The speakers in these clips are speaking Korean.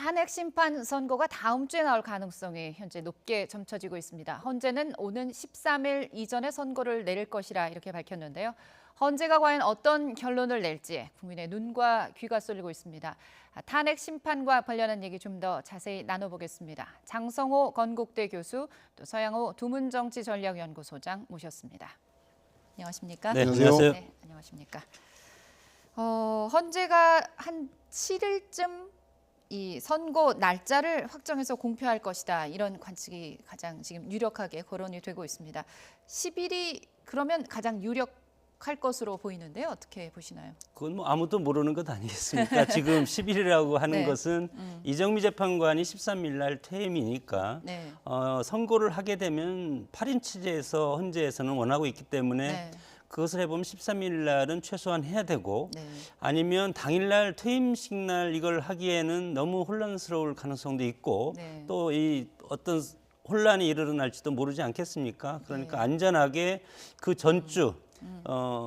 탄핵 심판 선고가 다음 주에 나올 가능성이 현재 높게 점쳐지고 있습니다. 헌재는 오는 13일 이전에 선고를 내릴 것이라 이렇게 밝혔는데요. 헌재가 과연 어떤 결론을 낼지 국민의 눈과 귀가 쏠리고 있습니다. 탄핵 심판과 관련한 얘기 좀 더 자세히 나눠보겠습니다. 장성호 건국대 교수, 또 서양호 두문정치전략연구소장 모셨습니다. 안녕하십니까? 네, 안녕하세요. 네, 안녕하십니까? 헌재가 한 7일쯤 이 선고 날짜를 확정해서 공표할 것이다. 이런 관측이 가장 지금 유력하게 거론이 되고 있습니다. 10일이 그러면 가장 유력할 것으로 보이는데요. 어떻게 보시나요? 그건 뭐 아무도 모르는 것 아니겠습니까? 지금 10일이라고 하는 네. 것은 이정미 재판관이 13일 날 퇴임이니까 네. 선고를 하게 되면 8인 체제에서 헌재에서는 원하고 있기 때문에 네. 그것을 해보면 13일 날은 최소한 해야 되고 네. 아니면 당일날 퇴임식 날 이걸 하기에는 너무 혼란스러울 가능성도 있고 네. 또 이 어떤 혼란이 일어날지도 모르지 않겠습니까? 그러니까 네. 안전하게 그 전주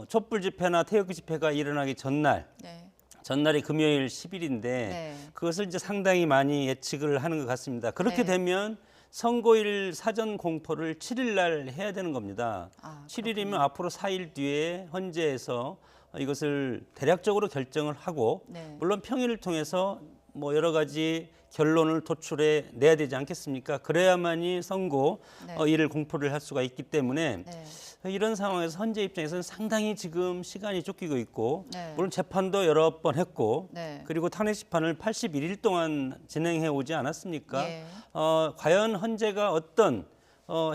촛불 집회나 태극기 집회가 일어나기 전날 네. 전날이 금요일 10일인데 네. 그것을 이제 상당히 많이 예측을 하는 것 같습니다. 그렇게 네. 되면 선고일 사전 공포를 7일 날 해야 되는 겁니다. 7일이면 앞으로 4일 뒤에 헌재에서 이것을 대략적으로 결정을 하고 네. 물론 평일을 통해서 뭐 여러 가지 결론을 도출해 내야 되지 않겠습니까? 그래야만이 선고 네. 일을 공포를 할 수가 있기 때문에 네. 이런 상황에서 헌재 입장에서는 상당히 지금 시간이 쫓기고 있고 네. 물론 재판도 여러 번 했고 네. 그리고 탄핵 심판을 81일 동안 진행해 오지 않았습니까? 예. 과연 헌재가 어떤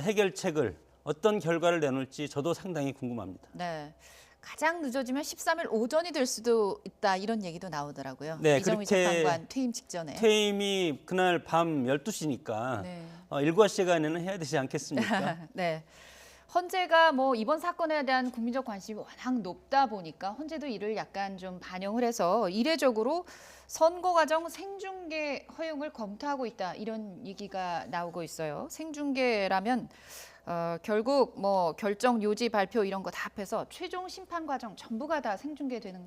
해결책을 어떤 결과를 내놓을지 저도 상당히 궁금합니다. 네. 가장 늦어지면 13일 오전이 될 수도 있다 이런 얘기도 나오더라고요. 네, 이정미 그렇게 재판관 퇴임 직전에. 퇴임이 그날 밤 12시니까 네. 일과 시간에는 해야 되지 않겠습니까? 네. 헌재가 뭐 이번 사건에 대한 국민적 관심이 워낙 높다 보니까 헌재도 이를 약간 좀 반영을 해서 이례적으로 선고 과정 생중계 허용을 검토하고 있다 이런 얘기가 나오고 있어요. 생중계라면 결국 뭐 결정 요지 발표 이런 거 다 합해서 최종 심판 과정 전부가 다 생중계되는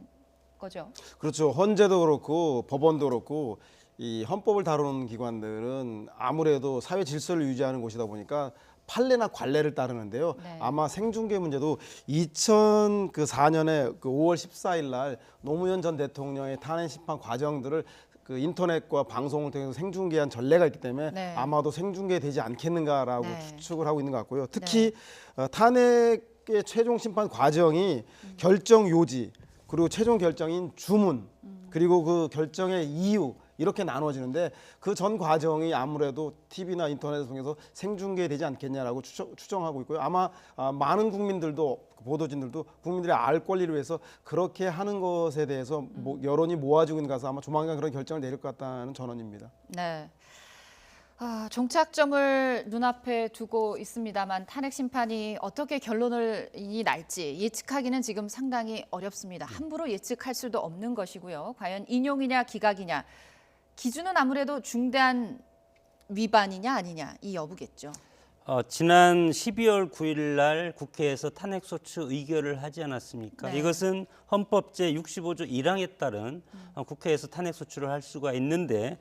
거죠. 그렇죠. 헌재도 그렇고 법원도 그렇고 이 헌법을 다루는 기관들은 아무래도 사회 질서를 유지하는 곳이다 보니까 판례나 관례를 따르는데요. 네. 아마 생중계 문제도 2004년에 그 5월 14일 날 노무현 전 대통령의 탄핵 심판 과정들을 그 인터넷과 방송을 통해서 생중계한 전례가 있기 때문에 네. 아마도 생중계되지 않겠는가라고 네. 추측을 하고 있는 것 같고요. 특히 탄핵의 최종 심판 과정이 결정 요지 그리고 최종 결정인 주문 그리고 그 결정의 이유 이렇게 나눠지는데 그 전 과정이 아무래도 TV나 인터넷을 통해서 생중계되지 않겠냐라고 추정하고 있고요. 아마 많은 국민들도 보도진들도 국민들의 알 권리를 위해서 그렇게 하는 것에 대해서 여론이 모아지고 있는 가서 아마 조만간 그런 결정을 내릴 것 같다는 전언입니다. 네. 종착점을 눈앞에 두고 있습니다만 탄핵 심판이 어떻게 결론을 날지 예측하기는 지금 상당히 어렵습니다. 함부로 예측할 수도 없는 것이고요. 과연 인용이냐 기각이냐 기준은 아무래도 중대한 위반이냐 아니냐 이 여부겠죠. 지난 12월 9일 날 국회에서 탄핵소추 의결을 하지 않았습니까? 네. 이것은 헌법 제65조 1항에 따른 국회에서 탄핵소추를 할 수가 있는데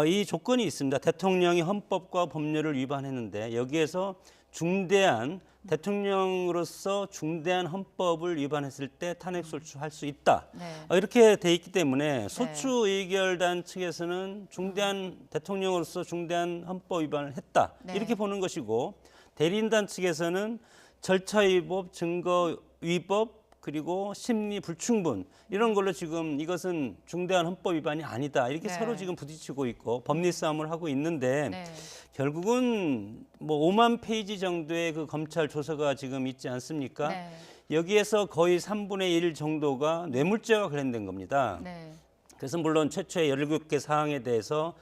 이 조건이 있습니다. 대통령이 헌법과 법률을 위반했는데 여기에서 중대한 대통령으로서 중대한 헌법을 위반했을 때 탄핵소추할 수 있다. 네. 이렇게 돼 있기 때문에 소추 의결단 측에서는 중대한 대통령으로서 중대한 헌법 위반을 했다. 네. 이렇게 보는 것이고 대리인단 측에서는 절차 위법, 증거 위법 그리고 심리 불충분 이런 걸로 지금 이것은 중대한 헌법 위반이 아니다. 이렇게 네. 서로 지금 부딪히고 있고 법리 싸움을 하고 있는데 네. 결국은 뭐 5만 페이지 정도의 그 검찰 조서가 지금 있지 않습니까? 네. 여기에서 거의 3분의 1 정도가 뇌물죄와 관련된 겁니다. 네. 그래서 물론 최초의 17개 사항에 대해서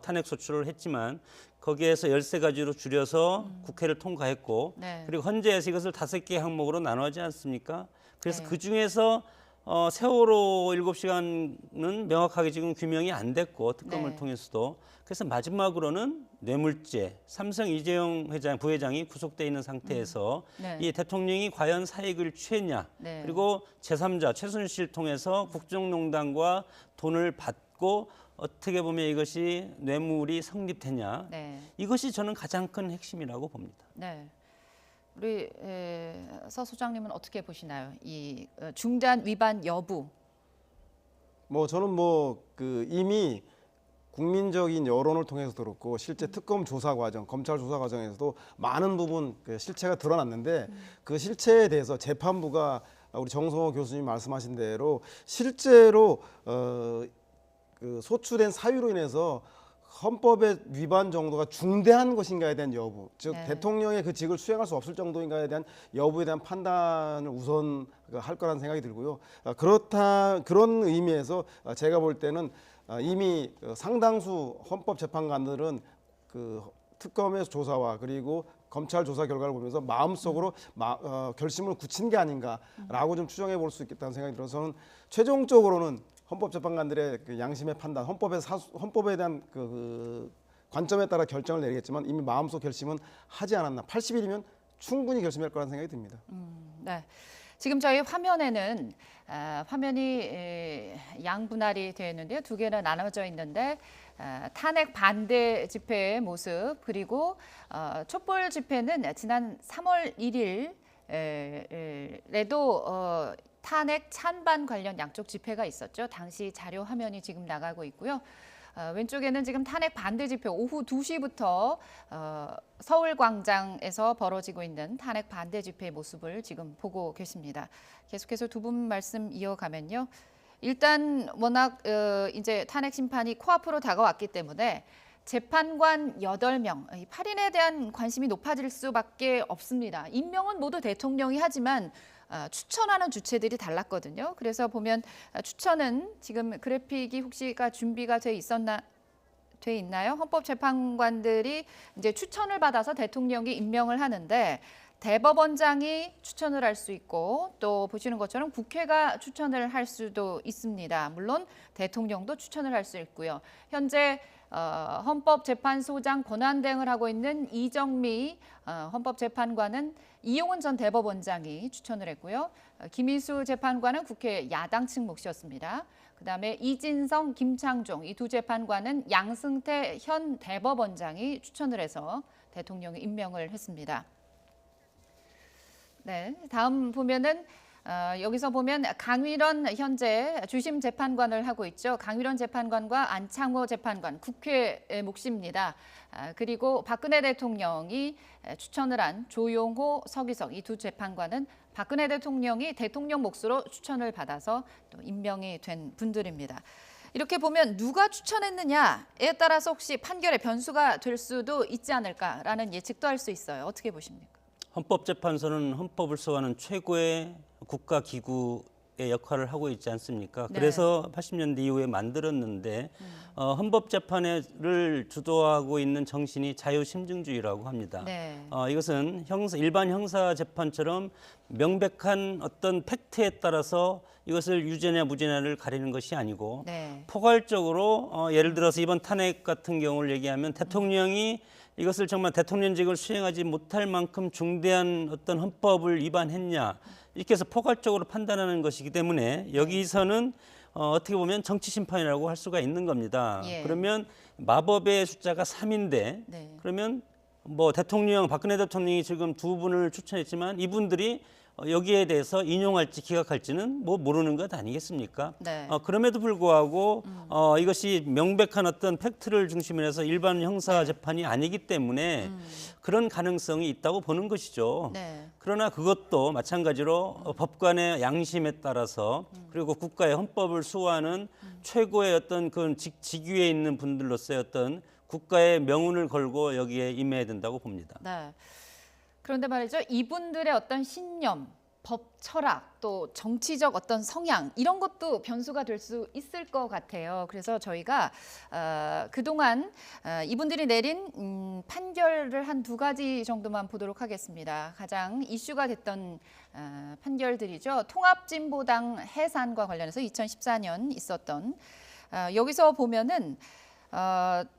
탄핵 소추를 했지만 거기에서 13가지로 줄여서 국회를 통과했고 네. 그리고 헌재에서 이것을 5개 항목으로 나누지 않습니까? 그래서 네. 그중에서 세월호 7시간은 명확하게 지금 규명이 안 됐고 특검을 네. 통해서도 그래서 마지막으로는 뇌물죄, 삼성 이재용 부회장이 구속돼 있는 상태에서 네. 이 대통령이 과연 사익을 취했냐 네. 그리고 제3자 최순실 통해서 국정농단과 돈을 받고 어떻게 보면 이것이 뇌물이 성립되냐 네. 이것이 저는 가장 큰 핵심이라고 봅니다. 네. 우리 서 소장님은 어떻게 보시나요? 이 중대한 위반 여부. 뭐 저는 뭐 그 이미 국민적인 여론을 통해서 들었고 실제 특검 조사 과정, 검찰 조사 과정에서도 많은 부분 그 실체가 드러났는데 그 실체에 대해서 재판부가 우리 정성호 교수님 말씀하신 대로 실제로 그 소추된 사유로 인해서 헌법의 위반 정도가 중대한 것인가에 대한 여부, 즉 네. 대통령의 그 직을 수행할 수 없을 정도인가에 대한 여부에 대한 판단을 우선 할 거라는 생각이 들고요. 그런 의미에서 제가 볼 때는 이미 상당수 헌법재판관들은 그 특검의 조사와 그리고 검찰 조사 결과를 보면서 마음속으로 결심을 굳힌 게 아닌가라고 좀 추정해 볼 수 있겠다는 생각이 들어서 저는 최종적으로는 헌법재판관들의 그 양심의 판단, 헌법에 대한 그 관점에 따라 결정을 내리겠지만 이미 마음속 결심은 하지 않았나. 80일이면 충분히 결심할 거라는 생각이 듭니다. 네. 지금 저희 화면에는 화면이 양분할이 되어 있는데요. 두 개나 나눠져 있는데 탄핵 반대 집회의 모습 그리고 촛불 집회는 지난 3월 1일에도 탄핵 찬반 관련 양쪽 집회가 있었죠. 당시 자료 화면이 지금 나가고 있고요. 왼쪽에는 지금 탄핵 반대 집회 오후 2시부터 서울광장에서 벌어지고 있는 탄핵 반대 집회의 모습을 지금 보고 계십니다. 계속해서 두 분 말씀 이어가면요. 일단 워낙 이제 탄핵 심판이 코앞으로 다가왔기 때문에 재판관 8명, 이 8인에 대한 관심이 높아질 수밖에 없습니다. 임명은 모두 대통령이 하지만 추천하는 주체들이 달랐거든요. 그래서 보면 추천은 지금 그래픽이 혹시가 준비가 돼 있나요? 헌법재판관들이 이제 추천을 받아서 대통령이 임명을 하는데 대법원장이 추천을 할 수 있고 또 보시는 것처럼 국회가 추천을 할 수도 있습니다. 물론 대통령도 추천을 할 수 있고요. 현재 헌법재판소장 권한대행을 하고 있는 이정미 헌법재판관은 이용훈 전 대법원장이 추천을 했고요. 김희수 재판관은 국회 야당 측 몫이었습니다. 그다음에 이진성, 김창종 이 두 재판관은 양승태 현 대법원장이 추천을 해서 대통령이 임명을 했습니다. 네, 다음 보면은 여기서 보면 강위론 현재 주심 재판관을 하고 있죠. 강위론 재판관과 안창호 재판관, 국회의 몫입니다. 그리고 박근혜 대통령이 추천을 한 조용호, 서기석 이 두 재판관은 박근혜 대통령이 대통령 몫으로 추천을 받아서 또 임명이 된 분들입니다. 이렇게 보면 누가 추천했느냐에 따라서 혹시 판결의 변수가 될 수도 있지 않을까라는 예측도 할 수 있어요. 어떻게 보십니까? 헌법재판소는 헌법을 소화하는 최고의 국가기구의 역할을 하고 있지 않습니까? 네. 그래서 80년대 이후에 만들었는데 헌법재판을 주도하고 있는 정신이 자유심증주의라고 합니다. 네. 이것은 일반 형사재판처럼 명백한 어떤 팩트에 따라서 이것을 유죄냐 무죄냐를 가리는 것이 아니고 네. 포괄적으로 예를 들어서 이번 탄핵 같은 경우를 얘기하면 대통령이 이것을 정말 대통령직을 수행하지 못할 만큼 중대한 어떤 헌법을 위반했냐 이렇게 해서 포괄적으로 판단하는 것이기 때문에 여기서는 어떻게 보면 정치 심판이라고 할 수가 있는 겁니다. 예. 그러면 마법의 숫자가 3인데 네. 그러면 뭐 박근혜 대통령이 지금 두 분을 추천했지만 이분들이 여기에 대해서 인용할지 기각할지는 뭐 모르는 것 아니겠습니까? 네. 그럼에도 불구하고 이것이 명백한 어떤 팩트를 중심으로 해서 일반 형사 재판이 아니기 때문에 그런 가능성이 있다고 보는 것이죠. 네. 그러나 그것도 마찬가지로 법관의 양심에 따라서 그리고 국가의 헌법을 수호하는 최고의 어떤 그 직위에 있는 분들로서의 어떤 국가의 명운을 걸고 여기에 임해야 된다고 봅니다. 네. 그런데 말이죠. 이분들의 어떤 신념, 법 철학, 또 정치적 어떤 성향 이런 것도 변수가 될 수 있을 것 같아요. 그래서 저희가 그동안 이분들이 내린 판결을 한 2가지 정도만 보도록 하겠습니다. 가장 이슈가 됐던 판결들이죠. 통합진보당 해산과 관련해서 2014년 있었던 여기서 보면은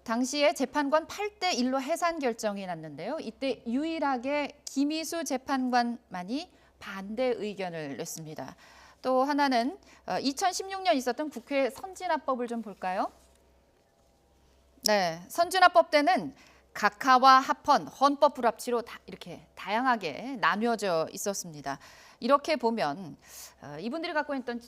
당시에 재판관 8대1로 해산 결정이 났는데요. 이때 유일하게 김희수 재판관만이 반대 의견을 냈습니다. 또 하나는 2016년 있었던 국회 선진화법을 좀 볼까요? 네, 선진화법 때는 각하와 합헌, 헌법 불합치로 이렇게 다양하게 나뉘어져 있었습니다. 이렇게 보면 이분들이 갖고 있던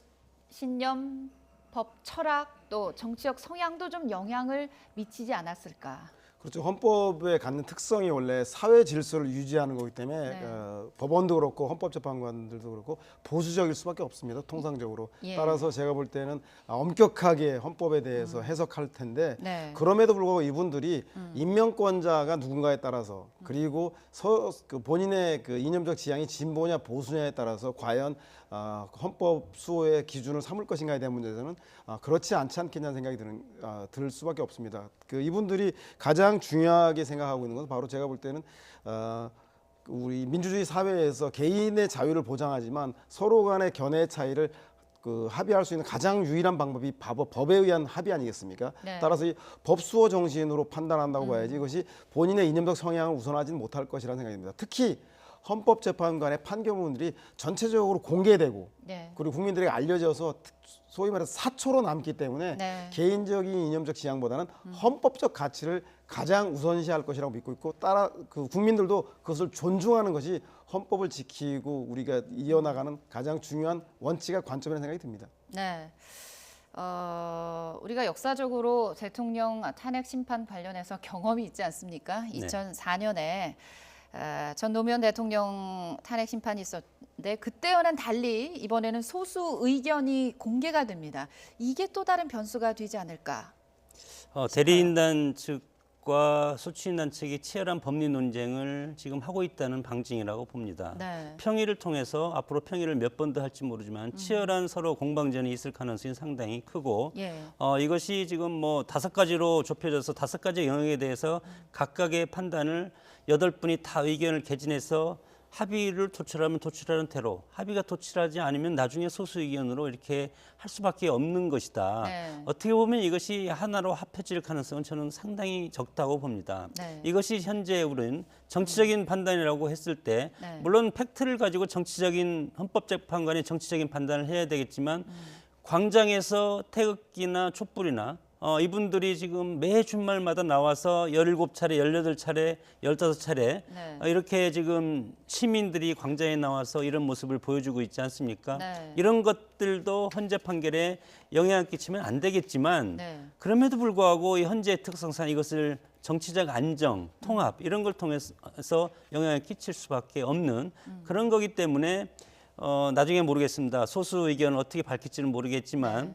신념, 법, 철학, 또 정치적 성향도 좀 영향을 미치지 않았을까. 그렇죠. 헌법에 갖는 특성이 원래 사회 질서를 유지하는 거기 때문에 네. 법원도 그렇고 헌법재판관들도 그렇고 보수적일 수밖에 없습니다. 통상적으로. 예. 따라서 제가 볼 때는 엄격하게 헌법에 대해서 해석할 텐데 네. 그럼에도 불구하고 이분들이 임명권자가 누군가에 따라서 그리고 그 본인의 그 이념적 지향이 진보냐 보수냐에 따라서 과연 헌법 수호의 기준을 삼을 것인가에 대한 문제에서는 그렇지 않지 않겠냐는 생각이 들 수밖에 없습니다. 그 이분들이 가장 중요하게 생각하고 있는 것은 바로 제가 볼 때는 우리 민주주의 사회에서 개인의 자유를 보장하지만 서로 간의 견해 차이를 합의할 수 있는 가장 유일한 방법이 법에 의한 합의 아니겠습니까? 네. 따라서 이 법수호 정신으로 판단한다고 봐야지 이것이 본인의 이념적 성향을 우선하지는 못할 것이라는 생각이 듭니다. 특히 헌법재판관의 판결문들이 전체적으로 공개되고 네. 그리고 국민들에게 알려져서 소위 말해서 사초로 남기 때문에 네. 개인적인 이념적 지향보다는 헌법적 가치를 가장 우선시할 것이라고 믿고 있고 따라 그 국민들도 그것을 존중하는 것이 헌법을 지키고 우리가 이어나가는 가장 중요한 원칙과 관점이라는 생각이 듭니다. 네. 우리가 역사적으로 대통령 탄핵 심판 관련해서 경험이 있지 않습니까? 네. 2004년에 전 노무현 대통령 탄핵 심판이 있었는데 그때와는 달리 이번에는 소수 의견이 공개가 됩니다. 이게 또 다른 변수가 되지 않을까? 대리인단 측과 소추인단 측이 치열한 법리 논쟁을 지금 하고 있다는 방증이라고 봅니다. 네. 평의를 통해서 앞으로 평의를 몇 번 더 할지 모르지만 치열한 서로 공방전이 있을 가능성이 상당히 크고 예. 이것이 지금 뭐 5가지로 좁혀져서 5가지 영역에 대해서 각각의 판단을 8분이 다 의견을 개진해서 합의를 도출하면 도출하는 대로 합의가 도출하지 않으면 나중에 소수 의견으로 이렇게 할 수밖에 없는 것이다. 네. 어떻게 보면 이것이 하나로 합해질 가능성은 저는 상당히 적다고 봅니다. 네. 이것이 현재 우리는 정치적인 판단이라고 했을 때 네. 물론 팩트를 가지고 정치적인 헌법재판관이 정치적인 판단을 해야 되겠지만 광장에서 태극기나 촛불이나 이분들이 지금 매 주말마다 나와서 17차례, 18차례, 15차례 네. 이렇게 지금 시민들이 광장에 나와서 이런 모습을 보여주고 있지 않습니까? 네. 이런 것들도 헌재 판결에 영향을 끼치면 안 되겠지만 네. 그럼에도 불구하고 이 헌재의 특성상 이것을 정치적 안정, 통합 이런 걸 통해서 영향을 끼칠 수밖에 없는 그런 거기 때문에 나중에 모르겠습니다. 소수 의견을 어떻게 밝힐지는 모르겠지만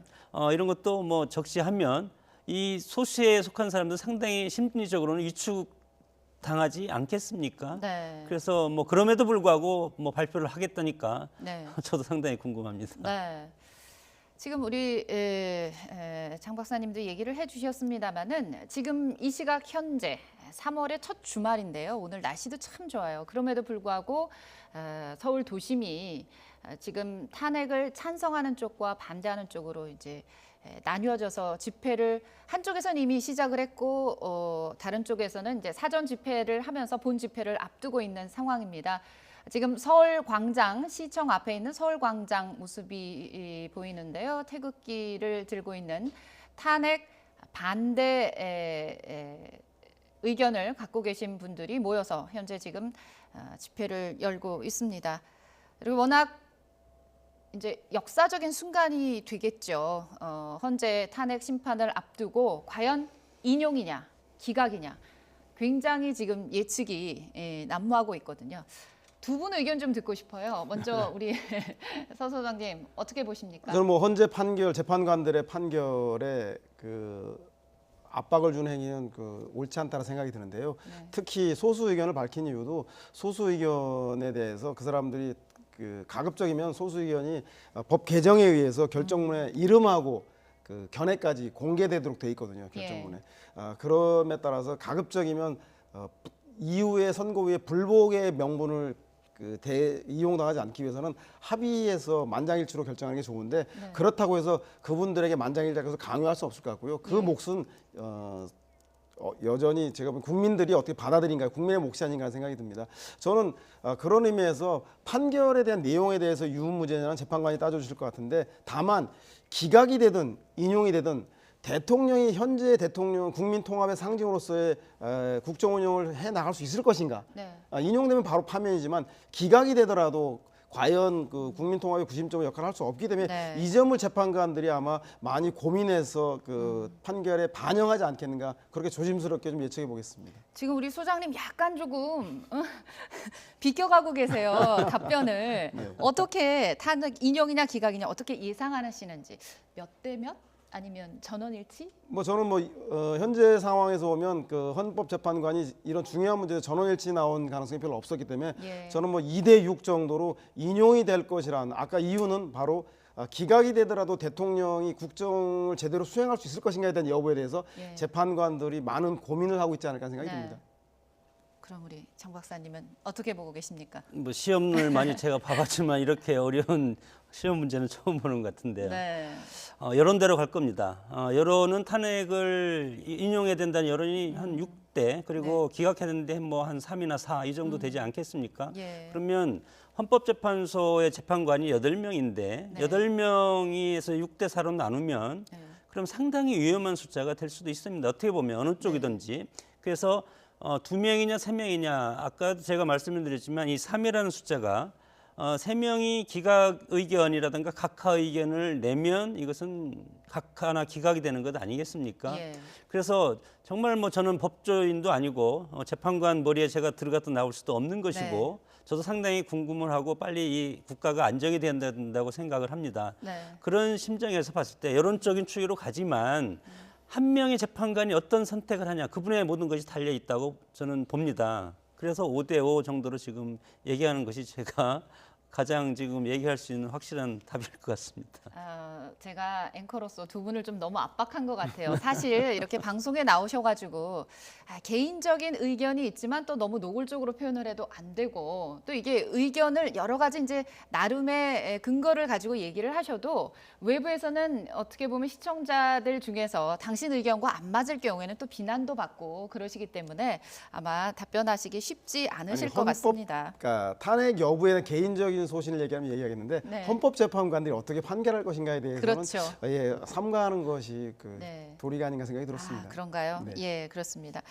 이런 것도 뭐 적시하면 이 소수에 속한 사람들 상당히 심리적으로는 위축당하지 않겠습니까? 네. 그래서 뭐 그럼에도 불구하고 뭐 발표를 하겠다니까 네. 저도 상당히 궁금합니다. 네. 지금 우리 장 박사님도 얘기를 해주셨습니다마는 지금 이 시각 현재 3월의 첫 주말인데요. 오늘 날씨도 참 좋아요. 그럼에도 불구하고 서울 도심이 지금 탄핵을 찬성하는 쪽과 반대하는 쪽으로 이제 나뉘어져서 집회를 한쪽에서는 이미 시작을 했고 다른 쪽에서는 이제 사전 집회를 하면서 본 집회를 앞두고 있는 상황입니다. 지금 서울광장, 시청 앞에 있는 서울광장 모습이 보이는데요. 태극기를 들고 있는 탄핵 반대 의견을 갖고 계신 분들이 모여서 현재 지금 집회를 열고 있습니다. 그리고 워낙 이제 역사적인 순간이 되겠죠. 헌재 탄핵 심판을 앞두고 과연 인용이냐, 기각이냐, 굉장히 지금 예측이 난무하고 있거든요. 두 분 의견 좀 듣고 싶어요. 먼저 우리 서 소장님 어떻게 보십니까? 저는 뭐 헌재 판결, 재판관들의 판결에 압박을 주는 행위는 옳지 않다는 생각이 드는데요. 네. 특히 소수 의견을 밝힌 이유도 소수 의견에 대해서 그 사람들이 가급적이면 소수 의견이 법 개정에 의해서 결정문에 이름하고 견해까지 공개되도록 돼 있거든요. 결정문에. 그럼에 따라서 가급적이면 이후에 선고 후에 불복의 명분을 이용당하지 않기 위해서는 합의해서 만장일치로 결정하는 게 좋은데 네. 그렇다고 해서 그분들에게 만장일치해서 강요할 수 없을 것 같고요. 그 몫은 여전히 제가 보면 국민들이 어떻게 받아들인가, 국민의 몫이 아닌가 생각이 듭니다. 저는 그런 의미에서 판결에 대한 내용에 대해서 유무죄는 재판관이 따져주실 것 같은데 다만 기각이 되든 인용이 되든 대통령이 현재 대통령 국민 통합의 상징으로서의 국정 운영을 해 나갈 수 있을 것인가? 네. 인용되면 바로 파면이지만 기각이 되더라도 과연 그 국민 통합의 구심점의 역할을 할 수 없기 때문에 네. 이 점을 재판관들이 아마 많이 고민해서 그 판결에 반영하지 않겠는가 그렇게 조심스럽게 좀 예측해 보겠습니다. 지금 우리 소장님 약간 조금 비껴가고 계세요. 답변을. 어떻게 탄핵 인용이냐 기각이냐 어떻게 예상하시는지 몇 대 몇? 아니면 전원일치? 뭐 저는 현재 상황에서 보면 그 헌법재판관이 이런 중요한 문제에서 전원일치 나온 가능성이 별로 없었기 때문에 예. 저는 2대 6 정도로 인용이 될 것이라는 아까 이유는 바로 기각이 되더라도 대통령이 국정을 제대로 수행할 수 있을 것인가에 대한 여부에 대해서 예. 재판관들이 많은 고민을 하고 있지 않을까 생각이 네. 듭니다. 그럼 우리 장 박사님은 어떻게 보고 계십니까? 뭐 시험을 많이 제가 봐봤지만 이렇게 어려운 시험 문제는 처음 보는 것 같은데요. 네. 여론대로 갈 겁니다. 여론은 탄핵을 인용해야 된다는 여론이 한 6대 그리고 기각해야 되는데 뭐 한 3이나 4 이 정도 되지 않겠습니까? 예. 그러면 헌법재판소의 재판관이 8명인데 네. 8명에서 6대 4로 나누면 네. 그럼 상당히 위험한 숫자가 될 수도 있습니다. 어떻게 보면 어느 쪽이든지. 그래서 2명이냐 3명이냐 아까도 제가 말씀드렸지만 이 3이라는 숫자가 3명이 기각 의견이라든가 각하 의견을 내면 이것은 각하나 기각이 되는 것 아니겠습니까? 예. 그래서 정말 뭐 저는 법조인도 아니고 재판관 머리에 제가 들어갔다 나올 수도 없는 것이고 저도 상당히 궁금을 하고 빨리 이 국가가 안정이 돼야 된다고 생각을 합니다. 네. 그런 심정에서 봤을 때 여론적인 추이로 가지만 한 명의 재판관이 어떤 선택을 하냐 그분의 모든 것이 달려 있다고 저는 봅니다. 그래서 5대 5 정도로 지금 얘기하는 것이 제가 가장 지금 얘기할 수 있는 확실한 답일 것 같습니다. 제가 앵커로서 두 분을 좀 너무 압박한 것 같아요. 사실 이렇게 방송에 나오셔가지고 개인적인 의견이 있지만 또 너무 노골적으로 표현을 해도 안 되고 또 이게 의견을 여러 가지 이제 나름의 근거를 가지고 얘기를 하셔도 외부에서는 어떻게 보면 시청자들 중에서 당신 의견과 안 맞을 경우에는 또 비난도 받고 그러시기 때문에 아마 답변하시기 쉽지 않으실 것 같습니다. 그러니까 탄핵 여부에는 개인적인 소신을 얘기하면 얘기하겠는데 네. 헌법재판관들이 어떻게 판결할 것인가에 대해서는 그렇죠. 삼가하는 것이 네. 도리가 아닌가 생각이 들었습니다. 그런가요? 네. 예, 그렇습니다.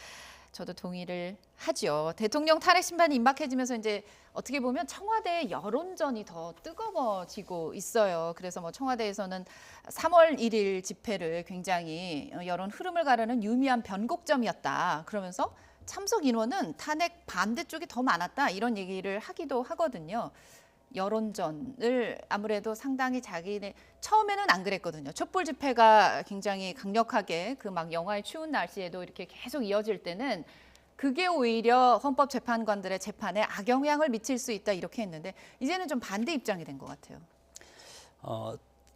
저도 동의를 하죠. 대통령 탄핵 심판이 임박해지면서 이제 어떻게 보면 청와대의 여론전이 더 뜨거워지고 있어요. 그래서 뭐 청와대에서는 3월 1일 집회를 굉장히 여론 흐름을 가르는 유의미한 변곡점이었다. 그러면서 참석 인원은 탄핵 반대 쪽이 더 많았다. 이런 얘기를 하기도 하거든요. 여론전을 아무래도 상당히 자기네 처음에는 안 그랬거든요. 촛불 집회가 굉장히 강력하게 그 막 영하의 추운 날씨에도 이렇게 계속 이어질 때는 그게 오히려 헌법재판관들의 재판에 악영향을 미칠 수 있다 이렇게 했는데 이제는 좀 반대 입장이 된 것 같아요.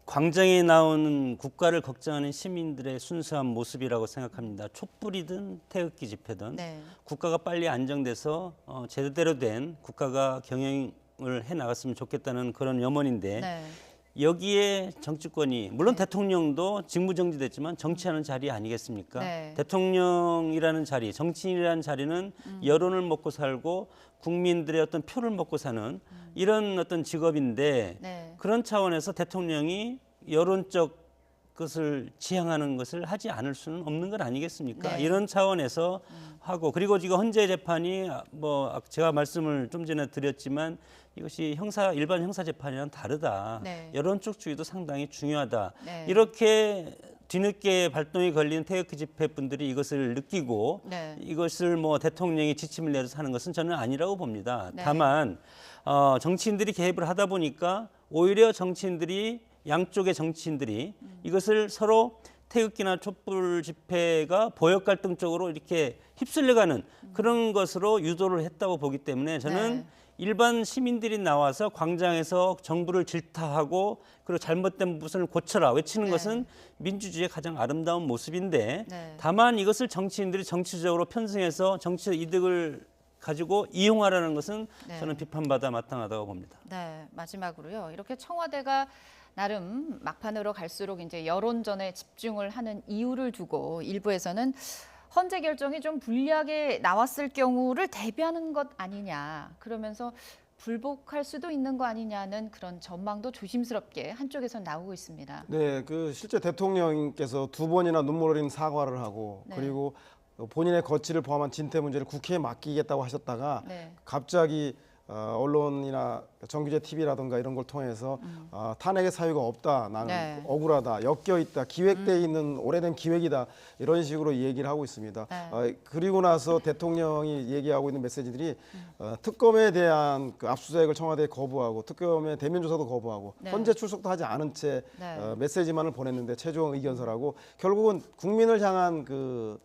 광장에 나오는 국가를 걱정하는 시민들의 순수한 모습이라고 생각합니다. 촛불이든 태극기 집회든 네. 국가가 빨리 안정돼서 제대로 된 국가가 경영을 해 나갔으면 좋겠다는 그런 염원인데 네. 여기에 정치권이 물론 대통령도 직무정지됐지만 정치하는 자리 아니겠습니까? 네. 대통령이라는 자리, 정치인이라는 자리는 여론을 먹고 살고 국민들의 어떤 표를 먹고 사는 이런 어떤 직업인데 네. 그런 차원에서 대통령이 여론적 것을 지향하는 것을 하지 않을 수는 없는 건 아니겠습니까? 네. 이런 차원에서 하고 그리고 지금 헌재 재판이 뭐 제가 말씀을 좀 전에 드렸지만 이것이 일반 형사 재판이랑 다르다. 네. 여론적 주의도 상당히 중요하다. 네. 이렇게 뒤늦게 발동이 걸린 태극기 집회 분들이 이것을 느끼고 네. 이것을 뭐 대통령이 지침을 내려서 하는 것은 저는 아니라고 봅니다. 네. 다만 정치인들이 개입을 하다 보니까 오히려 양쪽의 정치인들이 이것을 서로 태극기나 촛불 집회가 보역 갈등 쪽으로 이렇게 휩쓸려가는 그런 것으로 유도를 했다고 보기 때문에 저는 네. 일반 시민들이 나와서 광장에서 정부를 질타하고 그리고 잘못된 부분을 고쳐라 외치는 네. 것은 민주주의의 가장 아름다운 모습인데 네. 다만 이것을 정치인들이 정치적으로 편승해서 정치적 이득을 가지고 이용하라는 것은 네. 저는 비판받아 마땅하다고 봅니다. 네, 마지막으로요. 이렇게 청와대가 나름 막판으로 갈수록 이제 여론전에 집중을 하는 이유를 두고 일부에서는 헌재 결정이 좀 불리하게 나왔을 경우를 대비하는 것 아니냐. 그러면서 불복할 수도 있는 거 아니냐는 그런 전망도 조심스럽게 한쪽에서 나오고 있습니다. 네, 그 실제 대통령께서 2번이나 눈물 어린 사과를 하고 네. 그리고 본인의 거취를 포함한 진퇴 문제를 국회에 맡기겠다고 하셨다가 네. 갑자기 언론이나 정규제 TV라든가 이런 걸 통해서 탄핵의 사유가 없다, 나는 네. 억울하다, 엮여 있다, 기획돼 있는 오래된 기획이다 이런 식으로 얘기를 하고 있습니다. 네. 그리고 나서 대통령이 얘기하고 있는 메시지들이 특검에 대한 그 압수수색을 청와대에 거부하고 특검의 대면 조사도 거부하고 네. 헌재 출석도 하지 않은 채 네. 메시지만을 보냈는데 최종 의견서라고 결국은 국민을 향한 그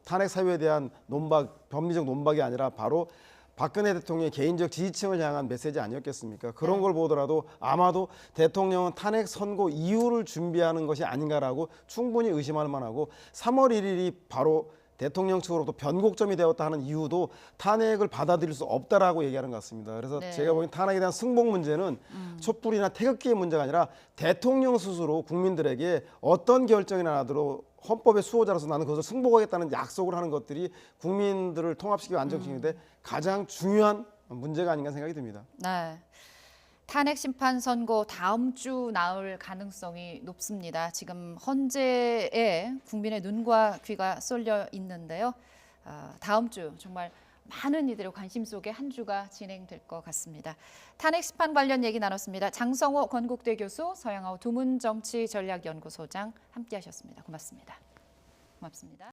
탄핵 사유에 대한 논박, 법리적 논박이 아니라 바로 박근혜 대통령의 개인적 지지층을 향한 메시지 아니었겠습니까? 그런 네. 걸 보더라도 아마도 대통령은 탄핵 선고 이유를 준비하는 것이 아닌가라고 충분히 의심할 만하고 3월 1일이 바로 대통령 측으로부터 변곡점이 되었다 하는 이유도 탄핵을 받아들일 수 없다라고 얘기하는 것 같습니다. 그래서 네. 제가 보기엔 탄핵에 대한 승복 문제는 촛불이나 태극기의 문제가 아니라 대통령 스스로 국민들에게 어떤 결정이나 나더라도 헌법의 수호자로서 나는 그것을 승복하겠다는 약속을 하는 것들이 국민들을 통합시키고 안정시키는데 가장 중요한 문제가 아닌가 생각이 듭니다. 네. 탄핵 심판 선고 다음 주 나올 가능성이 높습니다. 지금 헌재에 국민의 눈과 귀가 쏠려 있는데요. 다음 주 정말 많은 이들의 관심 속에 한 주가 진행될 것 같습니다. 탄핵 심판 관련 얘기 나눴습니다. 장성호 건국대 교수, 서양호 두문정치전략연구소장 함께하셨습니다. 고맙습니다. 고맙습니다.